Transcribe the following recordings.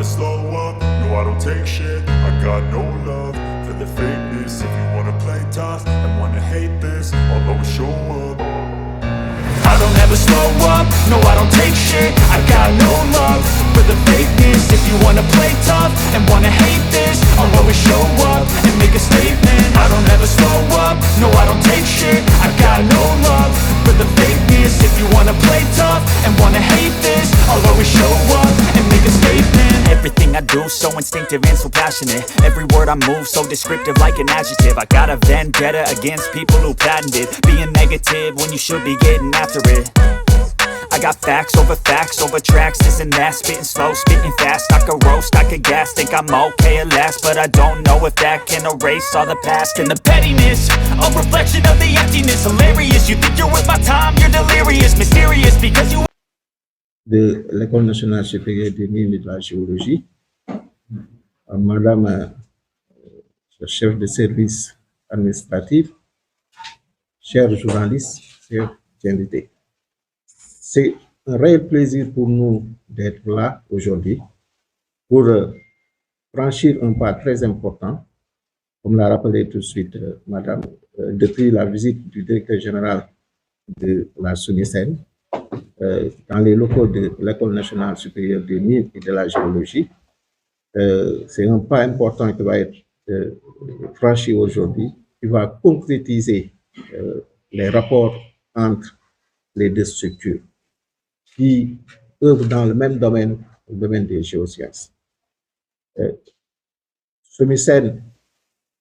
slow up, no I don't take shit. I got no love for the fakeness. If you wanna play tough and wanna hate this, I'll always show up. I don't ever slow up, no I don't take shit. I got no love for the fakeness. If you wanna play tough and wanna hate this, I'll always show up and make a statement. I don't ever slow up, no I don't take shit. I got no love for the fakeness. If you wanna play tough and wanna hate this, I'll always show up and make a statement. Everything I do so instinctive and so passionate. Every word I move so descriptive like an adjective. I got a vendetta against people who patented being negative when you should be getting after it. I got facts over tracks, this and that. Spitting slow, spitting fast. I could roast, I could gas. Think I'm okay at last, but I don't know if that can erase all the past. And the pettiness, a reflection of the emptiness. Hilarious, you think you're worth my time, you're delirious. Mysterious, because you... De l'École nationale supérieure des mines et de la géologie, Madame le chef de service administratif, chers journalistes, chers invités. C'est un réel plaisir pour nous d'être là aujourd'hui pour franchir un pas très important, comme l'a rappelé tout de suite Madame, depuis la visite du directeur général de la SOMISEN, dans les locaux de l'École nationale supérieure des mines et de la géologie. C'est un pas important qui va être franchi aujourd'hui, qui va concrétiser les rapports entre les deux structures qui œuvrent dans le même domaine, le domaine des géosciences. SOMISEN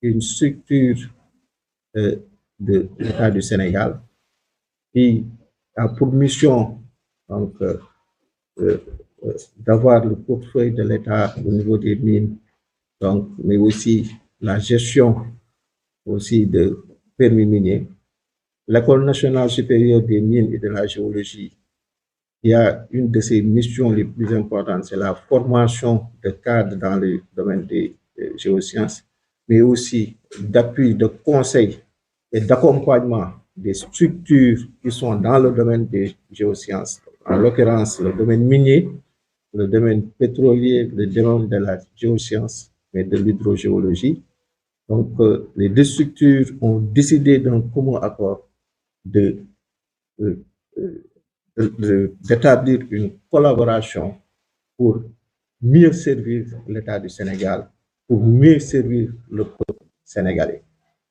est une structure de l'État du Sénégal qui a pour mission donc d'avoir le portefeuille de l'État au niveau des mines, donc, mais aussi la gestion aussi de permis miniers. L'École nationale supérieure des mines et de la géologie, il y a une de ses missions les plus importantes, c'est la formation de cadres dans le domaine des géosciences, mais aussi d'appui, de conseil et d'accompagnement des structures qui sont dans le domaine des géosciences, en l'occurrence le domaine minier, le domaine pétrolier, le domaine de la géoscience et de l'hydrogéologie. Donc, les deux structures ont décidé d'un commun accord d'établir une collaboration pour mieux servir l'État du Sénégal, pour mieux servir le peuple sénégalais.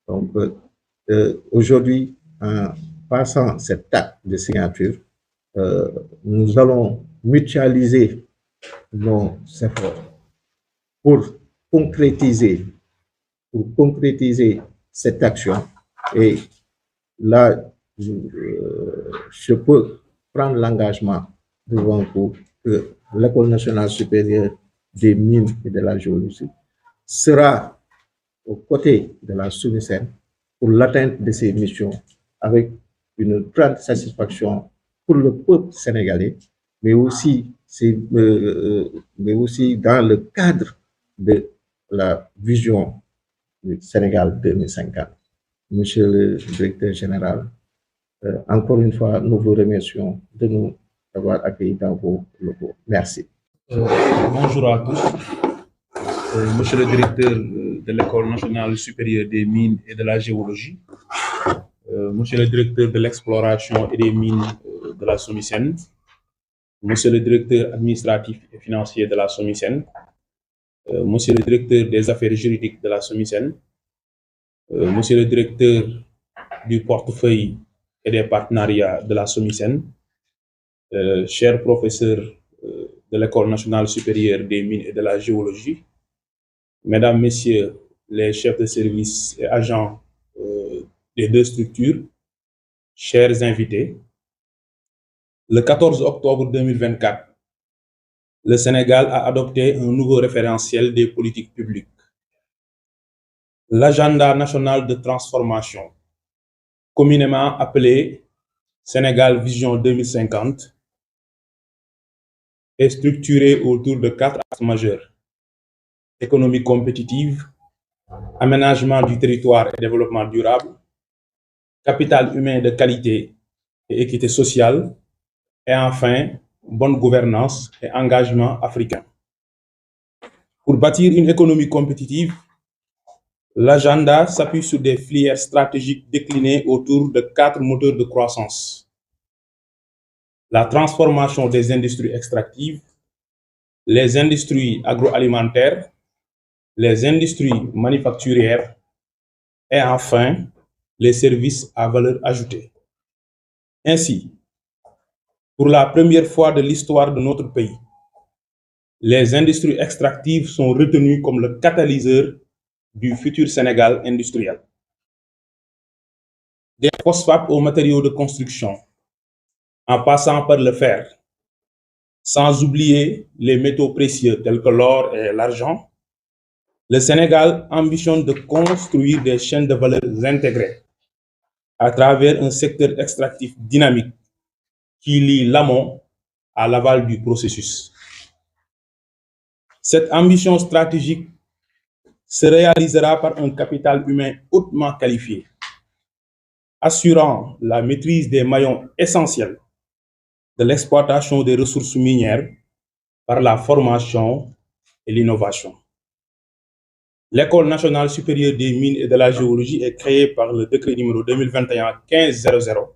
Donc, aujourd'hui, en passant cette acte de signature, nous allons mutualiser nos efforts pour concrétiser cette action. Et là, je peux prendre l'engagement devant vous que l'École nationale supérieure des mines et de la géologie sera aux côtés de la SOMISEN pour l'atteinte de ces missions avec une grande satisfaction pour le peuple sénégalais, mais aussi dans le cadre de la vision du Sénégal 2050. Monsieur le directeur général, encore une fois, nous vous remercions de nous avoir accueillis dans vos locaux. Merci. Bonjour à tous. Monsieur le directeur de l'École nationale supérieure des mines et de la géologie, monsieur le directeur de l'exploration et des mines de la SOMISEN, monsieur le directeur administratif et financier de la SOMISEN, monsieur le directeur des affaires juridiques de la SOMISEN, monsieur le directeur du portefeuille et des partenariats de la SOMISEN, chers professeurs de l'École nationale supérieure des mines et de la géologie, mesdames, messieurs les chefs de service et agents des deux structures, chers invités, le 14 octobre 2024, le Sénégal a adopté un nouveau référentiel des politiques publiques. L'agenda national de transformation, communément appelé Sénégal Vision 2050, est structuré autour de 4 axes majeurs: économie compétitive, aménagement du territoire et développement durable, capital humain de qualité et équité sociale, et enfin, bonne gouvernance et engagement africain. Pour bâtir une économie compétitive, l'agenda s'appuie sur des filières stratégiques déclinées autour de 4 moteurs de croissance. La transformation des industries extractives, les industries agroalimentaires, les industries manufacturières et enfin les services à valeur ajoutée. Ainsi, pour la première fois de l'histoire de notre pays, les industries extractives sont retenues comme le catalyseur du futur Sénégal industriel. Des phosphates aux matériaux de construction, en passant par le fer, sans oublier les métaux précieux tels que l'or et l'argent, le Sénégal ambitionne de construire des chaînes de valeur intégrées à travers un secteur extractif dynamique qui lie l'amont à l'aval du processus. Cette ambition stratégique se réalisera par un capital humain hautement qualifié, assurant la maîtrise des maillons essentiels de l'exploitation des ressources minières par la formation et l'innovation. L'École nationale supérieure des mines et de la géologie est créée par le décret numéro 2021-1500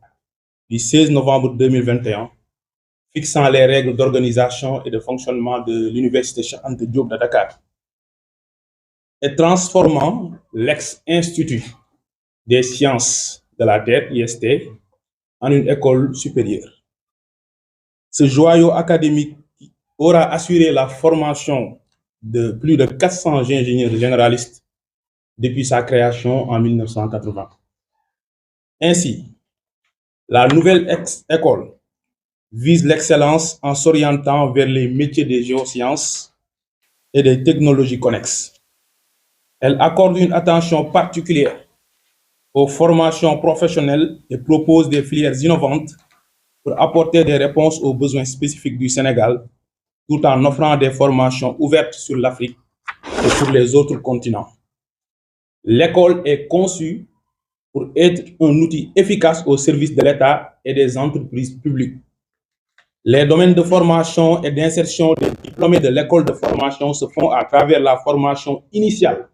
du 16 novembre 2021, fixant les règles d'organisation et de fonctionnement de l'Université Cheikh Anta Diop de Dakar et transformant l'ex-Institut des sciences de la Terre, IST, en une école supérieure. Ce joyau académique aura assuré la formation de plus de 400 ingénieurs généralistes depuis sa création en 1980. Ainsi, la nouvelle école vise l'excellence en s'orientant vers les métiers des géosciences et des technologies connexes. Elle accorde une attention particulière aux formations professionnelles et propose des filières innovantes pour apporter des réponses aux besoins spécifiques du Sénégal, tout en offrant des formations ouvertes sur l'Afrique et sur les autres continents. L'école est conçue pour être un outil efficace au service de l'État et des entreprises publiques. Les domaines de formation et d'insertion des diplômés de l'école de formation se font à travers la formation initiale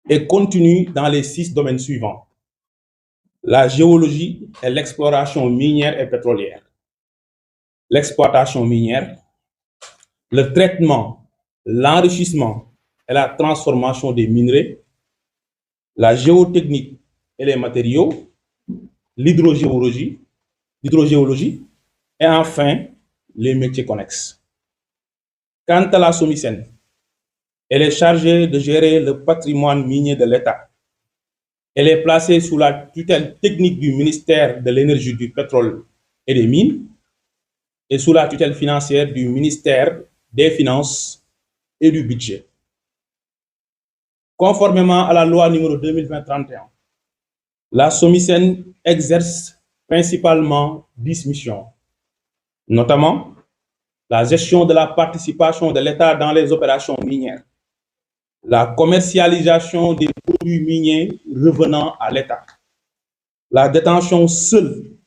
et continue dans les 6 domaines suivants: la géologie et l'exploration minière et pétrolière, l'exploitation minière, le traitement, l'enrichissement et la transformation des minerais, la géotechnique et les matériaux, l'hydrogéologie et enfin les métiers connexes. Quant à la SOMISEN, elle est chargée de gérer le patrimoine minier de l'État. Elle est placée sous la tutelle technique du ministère de l'Énergie, du Pétrole et des Mines et sous la tutelle financière du ministère des Finances et du Budget. Conformément à la loi numéro 2020-31, la SOMISEN exerce principalement 10 missions, notamment la gestion de la participation de l'État dans les opérations minières, la commercialisation des produits miniers revenant à l'État, la détention seule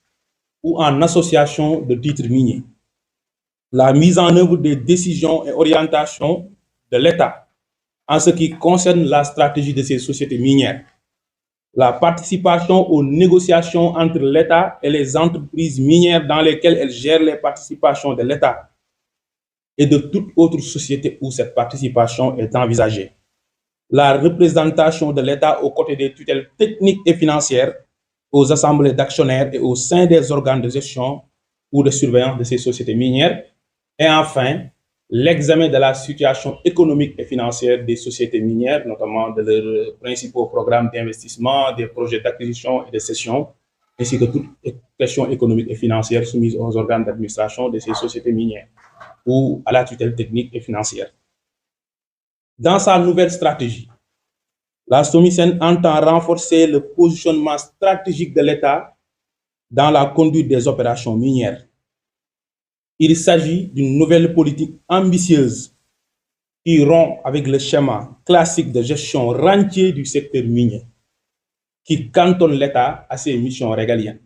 ou en association de titres miniers, la mise en œuvre des décisions et orientations de l'État en ce qui concerne la stratégie de ces sociétés minières, la participation aux négociations entre l'État et les entreprises minières dans lesquelles elles gèrent les participations de l'État et de toute autre société où cette participation est envisagée, la représentation de l'État aux côtés des tutelles techniques et financières, aux assemblées d'actionnaires et au sein des organes de gestion ou de surveillance de ces sociétés minières, et enfin, l'examen de la situation économique et financière des sociétés minières, notamment de leurs principaux programmes d'investissement, des projets d'acquisition et de cession, ainsi que toutes les questions économiques et financières soumises aux organes d'administration de ces sociétés minières ou à la tutelle technique et financière. Dans sa nouvelle stratégie, la SOMISEN entend renforcer le positionnement stratégique de l'État dans la conduite des opérations minières. Il s'agit d'une nouvelle politique ambitieuse qui rompt avec le schéma classique de gestion rentier du secteur minier, qui cantonne l'État à ses missions régaliennes.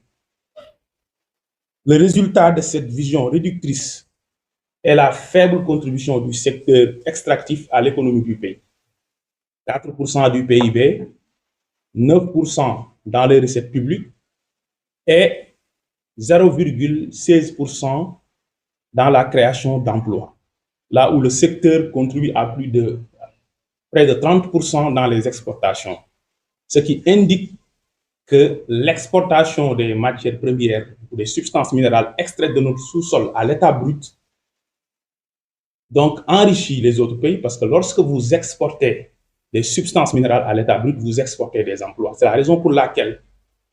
Le résultat de cette vision réductrice est la faible contribution du secteur extractif à l'économie du pays. 4% du PIB, 9% dans les recettes publiques et 0,16% dans la création d'emplois, là où le secteur contribue à près de 30% dans les exportations, ce qui indique que l'exportation des matières premières ou des substances minérales extraites de notre sous-sol à l'état brut donc enrichit les autres pays, parce que lorsque vous exportez des substances minérales à l'état brut, vous exportez des emplois. C'est la raison pour laquelle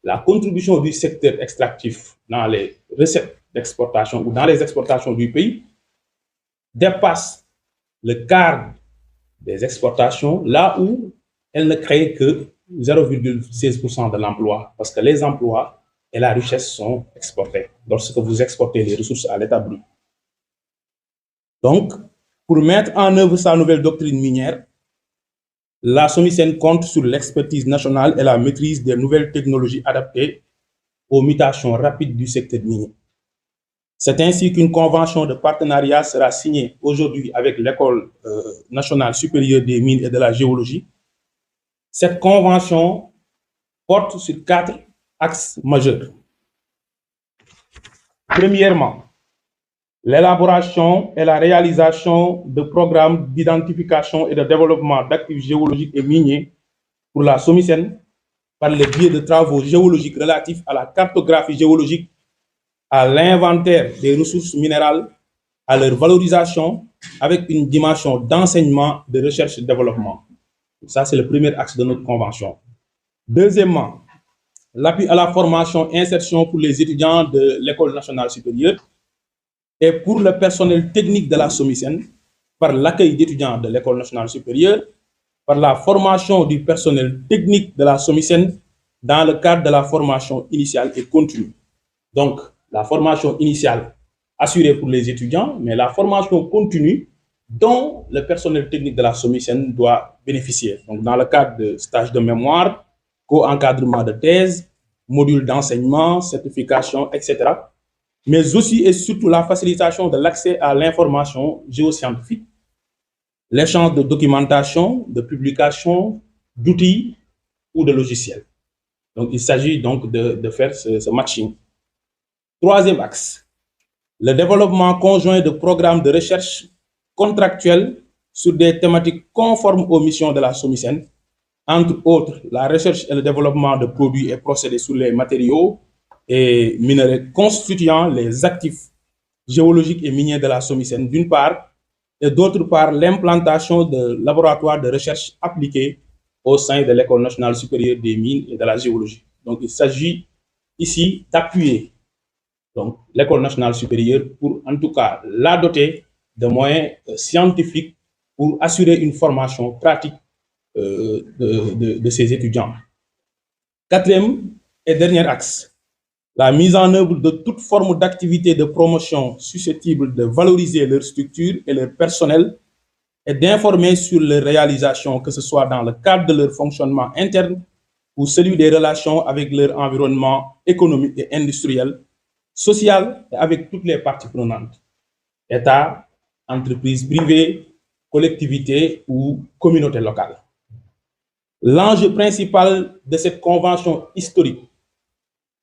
la contribution du secteur extractif dans les recettes d'exportation ou dans les exportations du pays dépasse le quart des exportations, là où elle ne crée que 0,16% de l'emploi, parce que les emplois et la richesse sont exportés lorsque vous exportez les ressources à l'état brut. Donc, pour mettre en œuvre sa nouvelle doctrine minière, la SOMISEN compte sur l'expertise nationale et la maîtrise des nouvelles technologies adaptées aux mutations rapides du secteur minier. C'est ainsi qu'une convention de partenariat sera signée aujourd'hui avec l'École nationale supérieure des mines et de la géologie. Cette convention porte sur 4 axes majeurs. Premièrement, l'élaboration et la réalisation de programmes d'identification et de développement d'actifs géologiques et miniers pour la SOMISEN par le biais de travaux géologiques relatifs à la cartographie géologique, à l'inventaire des ressources minérales, à leur valorisation, avec une dimension d'enseignement, de recherche et de développement. Ça, c'est le premier axe de notre convention. Deuxièmement, l'appui à la formation et insertion pour les étudiants de l'École nationale supérieure et pour le personnel technique de la SOMISEN par l'accueil d'étudiants de l'École nationale supérieure, par la formation du personnel technique de la SOMISEN dans le cadre de la formation initiale et continue. Donc, la formation initiale assurée pour les étudiants, mais la formation continue dont le personnel technique de la SOMISEN doit bénéficier. Donc, dans le cadre de stages de mémoire, co-encadrement de thèse, modules d'enseignement, certification, etc. Mais aussi et surtout la facilitation de l'accès à l'information géoscientifique, l'échange de documentation, de publications, d'outils ou de logiciels. Donc, il s'agit donc de faire ce matching. Troisième axe, le développement conjoint de programmes de recherche contractuels sur des thématiques conformes aux missions de la SOMISEN, entre autres la recherche et le développement de produits et procédés sur les matériaux et minerais constituant les actifs géologiques et miniers de la SOMISEN d'une part, et d'autre part l'implantation de laboratoires de recherche appliqués au sein de l'École nationale supérieure des mines et de la géologie. Donc il s'agit ici d'appuyer l'École nationale supérieure pour en tout cas la doter de moyens scientifiques pour assurer une formation pratique de ses étudiants. Quatrième et dernier axe, la mise en œuvre de toute forme d'activité de promotion susceptible de valoriser leur structure et leur personnel et d'informer sur leurs réalisations, que ce soit dans le cadre de leur fonctionnement interne ou celui des relations avec leur environnement économique et industriel, social et avec toutes les parties prenantes, État, entreprises privées, collectivités ou communautés locales. L'enjeu principal de cette convention historique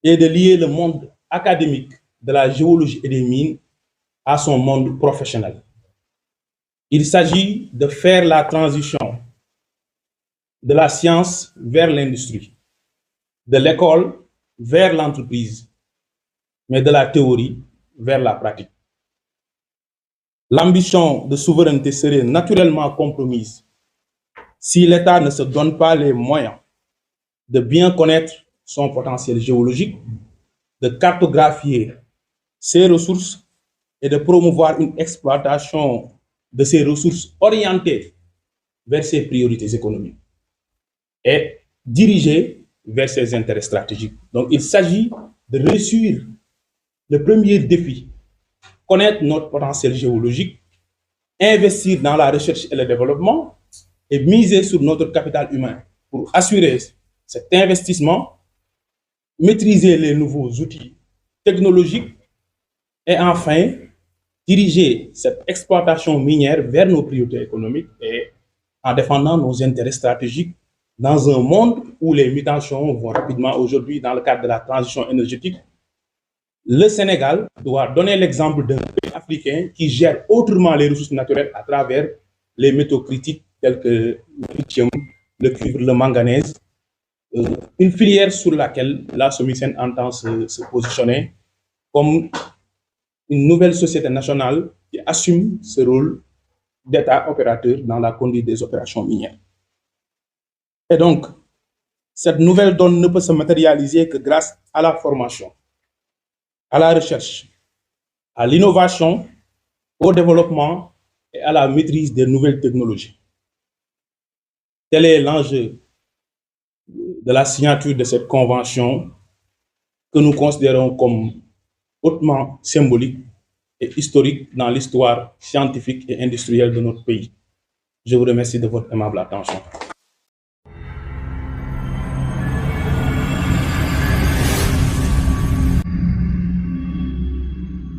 est de lier le monde académique de la géologie et des mines à son monde professionnel. Il s'agit de faire la transition de la science vers l'industrie, de l'école vers l'entreprise, mais de la théorie vers la pratique. L'ambition de souveraineté serait naturellement compromise si l'État ne se donne pas les moyens de bien connaître son potentiel géologique, de cartographier ses ressources et de promouvoir une exploitation de ces ressources orientées vers ses priorités économiques et dirigées vers ses intérêts stratégiques. Donc, il s'agit de réussir le premier défi, connaître notre potentiel géologique, investir dans la recherche et le développement et miser sur notre capital humain pour assurer cet investissement, maîtriser les nouveaux outils technologiques et enfin diriger cette exploitation minière vers nos priorités économiques et en défendant nos intérêts stratégiques dans un monde où les mutations vont rapidement. Aujourd'hui, dans le cadre de la transition énergétique, le Sénégal doit donner l'exemple d'un pays africain qui gère autrement les ressources naturelles à travers les métaux critiques tels que le lithium, le cuivre, le manganèse, une filière sur laquelle la SOMISEN entend se positionner comme une nouvelle société nationale qui assume ce rôle d'État opérateur dans la conduite des opérations minières. Et donc, cette nouvelle donne ne peut se matérialiser que grâce à la formation, à la recherche, à l'innovation, au développement et à la maîtrise des nouvelles technologies. Tel est l'enjeu de la signature de cette convention que nous considérons comme hautement symbolique et historique dans l'histoire scientifique et industrielle de notre pays. Je vous remercie de votre aimable attention.